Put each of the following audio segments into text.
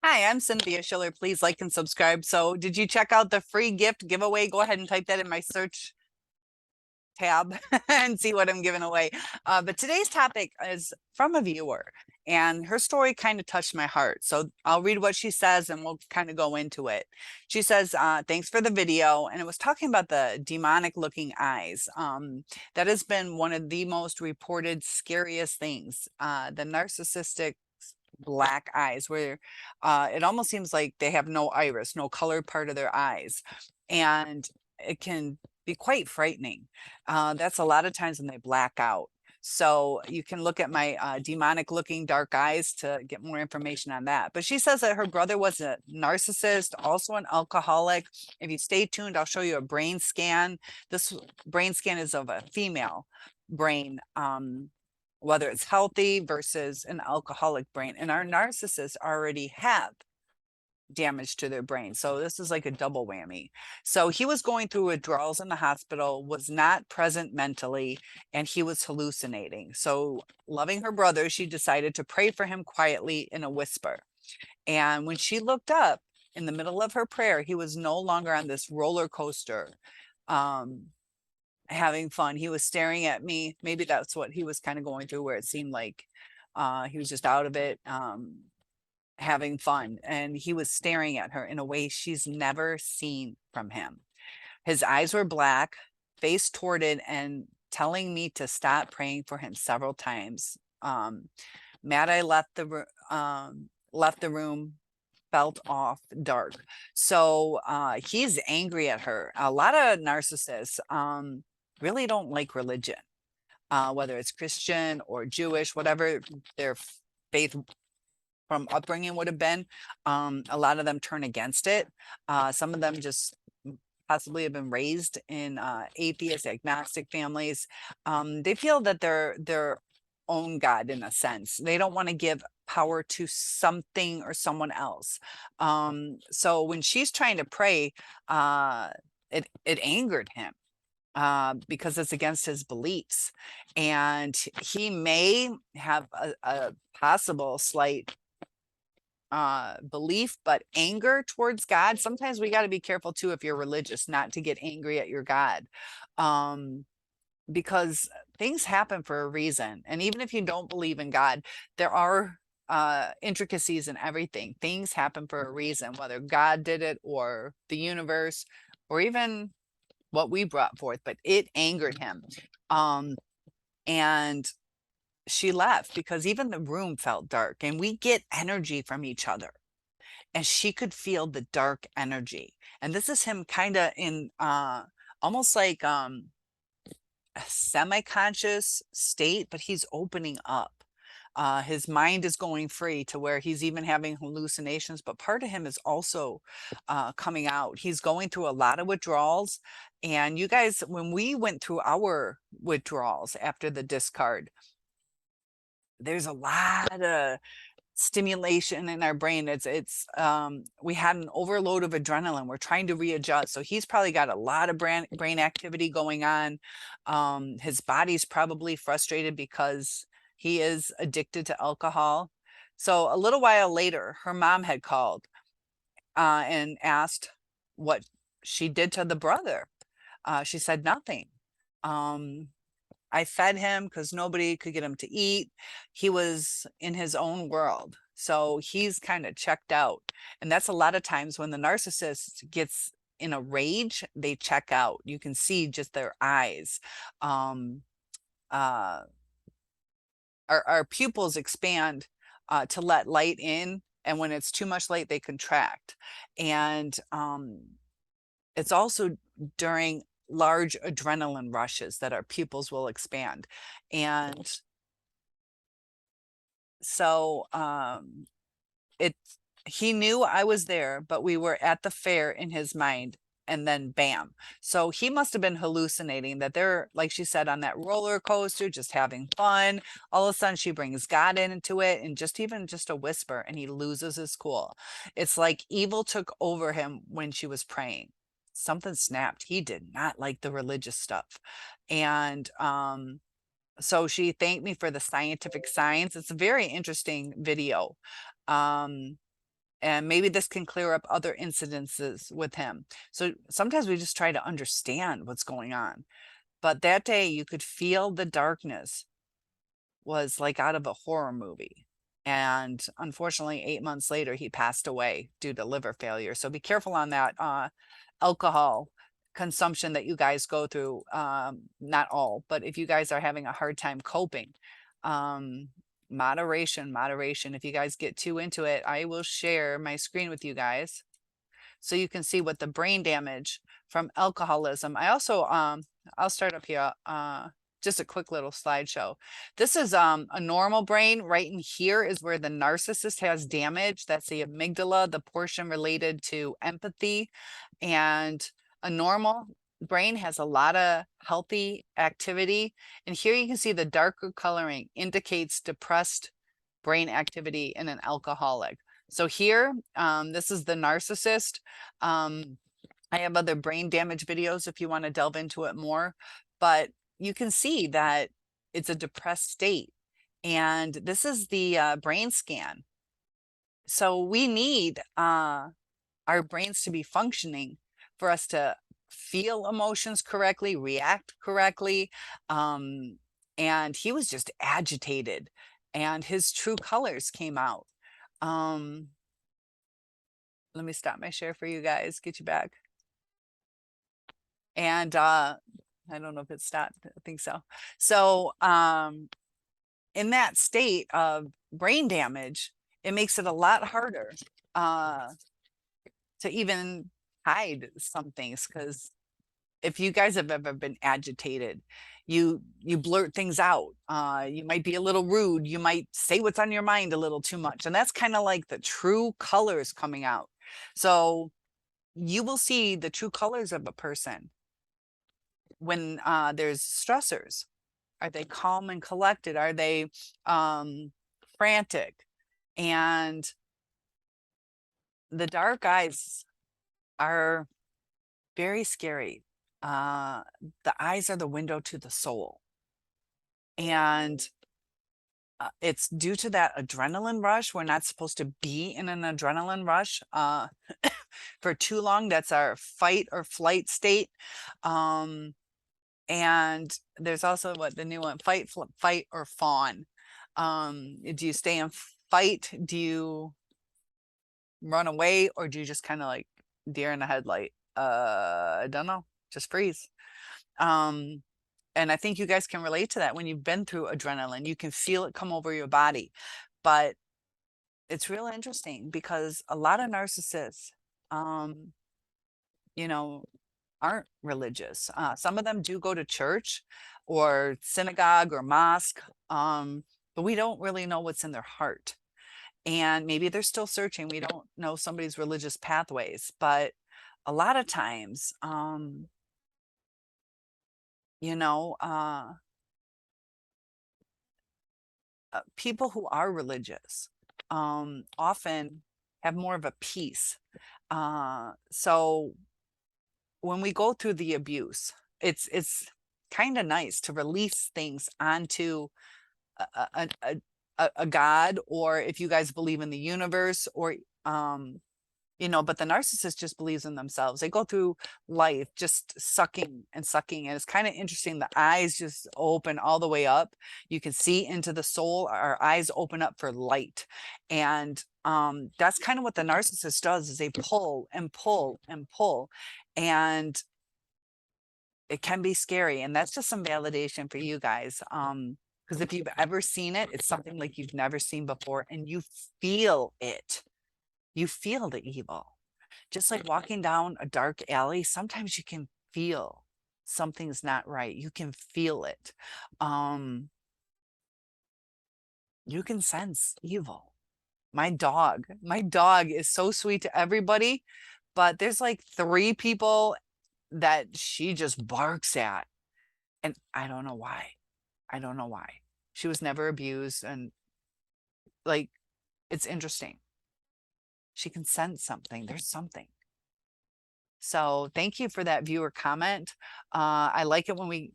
Hi, I'm Cynthia Schiller. Please like and subscribe. So, did you check out the free gift giveaway? Go ahead and type that in my search tab and see what I'm giving away. But today's topic is from a viewer, and her story kind of touched my heart. So, I'll read what she says and we'll kind of go into it. She says, Thanks for the video. And it was talking about the demonic looking eyes. That has been one of the most reported scariest things. The narcissistic black eyes where it almost seems like they have no iris, no colored part of their eyes. And it can be quite frightening. That's a lot of times when they black out. So you can look at my demonic looking dark eyes to get more information on that. But she says that her brother was a narcissist, also an alcoholic. If you stay tuned, I'll show you a brain scan. This brain scan is of a female brain. Whether it's healthy versus an alcoholic brain. And our narcissists already have damage to their brain. So this is like a double whammy. So he was going through withdrawals in the hospital, was not present mentally, and he was hallucinating. So loving her brother, she decided to pray for him quietly in a whisper. And when she looked up in the middle of her prayer, he was no longer on this roller coaster. Um, Having fun. He was staring at me. Maybe that's what he was kind of going through, where it seemed like he was just out of it, having fun. And he was staring at her in a way she's never seen from him. His eyes were black, face torted, and telling me to stop praying for him several times. Mad I left the room, felt off, dark. So he's angry at her. A lot of narcissists really don't like religion, whether it's Christian or Jewish, whatever their faith from upbringing would have been. A lot of them turn against it. Some of them just possibly have been raised in atheist, agnostic families. They feel that they're their own God in a sense. They don't want to give power to something or someone else. So when she's trying to pray, it angered him because it's against his beliefs. And he may have a possible slight belief, but anger towards God. Sometimes we got to be careful too, if you're religious, not to get angry at your God. Because things happen for a reason. And even if you don't believe in God, there are intricacies in everything. Things happen for a reason, whether God did it or the universe or even what we brought forth, but it angered him. And she left because even the room felt dark, and we get energy from each other. And she could feel the dark energy. And this is him kind of in almost like a semi-conscious state, but he's opening up. His mind is going free to where he's even having hallucinations, but part of him is also coming out. He's going through a lot of withdrawals. And you guys, when we went through our withdrawals after the discard, there's a lot of stimulation in our brain. It's we had an overload of adrenaline. We're trying to readjust. So he's probably got a lot of brain activity going on. His body's probably frustrated because he is addicted to alcohol. So a little while later, her mom had called and asked what she did to the brother. She said nothing. Um, I fed him because nobody could get him to eat. He was in his own world. So he's kind of checked out. And that's a lot of times when the narcissist gets in a rage, they check out. You can see just their eyes. Um, uh, our pupils expand to let light in. And when it's too much light, they contract. And it's also during large adrenaline rushes that our pupils will expand. And so it he knew I was there, but we were at the fair in his mind, and then bam. So he must have been hallucinating that they're, like she said, on that roller coaster, just having fun. All of a sudden she brings God into it, and just even just a whisper, and he loses his cool. It's like evil took over him when she was praying. Something snapped. He did not like the religious stuff. And so she thanked me for the scientific signs. It's a very interesting video. Um, And maybe this can clear up other incidences with him. So sometimes we just try to understand what's going on. But that day you could feel the darkness was like out of a horror movie. And unfortunately, 8 months later, he passed away due to liver failure. So be careful on that alcohol consumption that you guys go through. Not all, but if you guys are having a hard time coping, um, moderation, moderation. If you guys get too into it, I will share my screen with you guys so you can see what the brain damage from alcoholism. I also, I'll start up here. Just a quick little slideshow. This is a normal brain. Right in here is where the narcissist has damage. That's the amygdala, the portion related to empathy. And a normal brain has a lot of healthy activity. And here you can see the darker coloring indicates depressed brain activity in an alcoholic. So here, this is the narcissist. I have other brain damage videos if you want to delve into it more, but you can see that it's a depressed state. And this is the brain scan. So we need our brains to be functioning for us to feel emotions correctly, react correctly. And he was just agitated and his true colors came out. Let me stop my share for you guys, get you back. And I don't know if it stopped. I think so. So in that state of brain damage, it makes it a lot harder to even hide some things. Because if you guys have ever been agitated, you blurt things out. You might be a little rude. You might say what's on your mind a little too much. And that's kind of like the true colors coming out. So you will see the true colors of a person when there's stressors. Are they calm and collected? Are they frantic? And the dark eyes are very scary. The eyes are the window to the soul. And it's due to that adrenaline rush. We're not supposed to be in an adrenaline rush for too long. That's our fight or flight state. And there's also what the new one, fight or fawn. Do you stay in fight? Do you run away, or do you just kind of like deer in the headlight? I don't know, just freeze. And I think you guys can relate to that. When you've been through adrenaline, you can feel it come over your body. But it's real interesting because a lot of narcissists, you know, aren't religious. Some of them do go to church or synagogue or mosque, but we don't really know what's in their heart. And maybe they're still searching. We don't know somebody's religious pathways, but a lot of times, you know, people who are religious often have more of a peace. So when we go through the abuse, it's kind of nice to release things onto a god, or if you guys believe in the universe, or you know, but the narcissist just believes in themselves. They go through life just sucking and sucking. And it's kind of interesting. The eyes just open all the way up. You can see into the soul. Our eyes open up for light. And that's kind of what the narcissist does, is they pull and pull and pull. And it can be scary. And that's just some validation for you guys. Because if you've ever seen it, it's something like you've never seen before, and you feel it. You feel the evil. Just like walking down a dark alley, sometimes you can feel something's not right. You can feel it. You can sense evil. My dog is so sweet to everybody, but there's like 3 people that she just barks at. And I don't know why. I don't know why. She was never abused. And like, it's interesting. She can sense something. There's something. So thank you for that viewer comment. I like it when we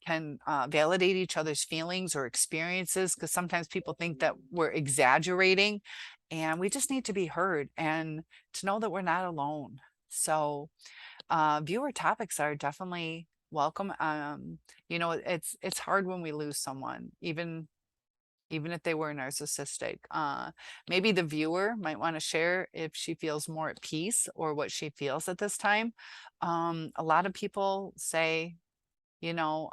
can validate each other's feelings or experiences, because sometimes people think that we're exaggerating. and we just need to be heard and to know that we're not alone. So viewer topics are definitely welcome. It's hard when we lose someone, even if they were narcissistic. Maybe the viewer might want to share if she feels more at peace or what she feels at this time. A lot of people say, you know,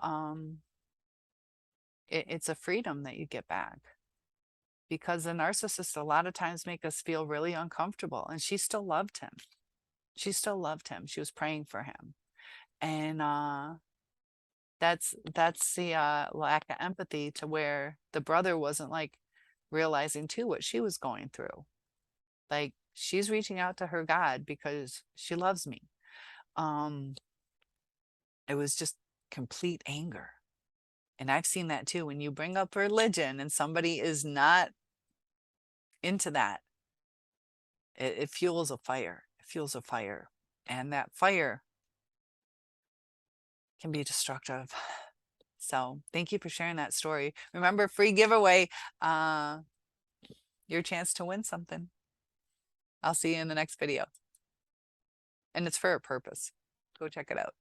it's a freedom that you get back, because the narcissist a lot of times make us feel really uncomfortable. And she still loved him. She still loved him. She was praying for him. And that's the lack of empathy, to where the brother wasn't like realizing too what she was going through. Like, she's reaching out to her God because she loves me. Um, it was just complete anger. And I've seen that too. When you bring up religion and somebody is not into that, it fuels a fire. It fuels a fire. And that fire can be destructive. So thank you for sharing that story. Remember, free giveaway, your chance to win something. I'll see you in the next video. And it's for a purpose. Go check it out.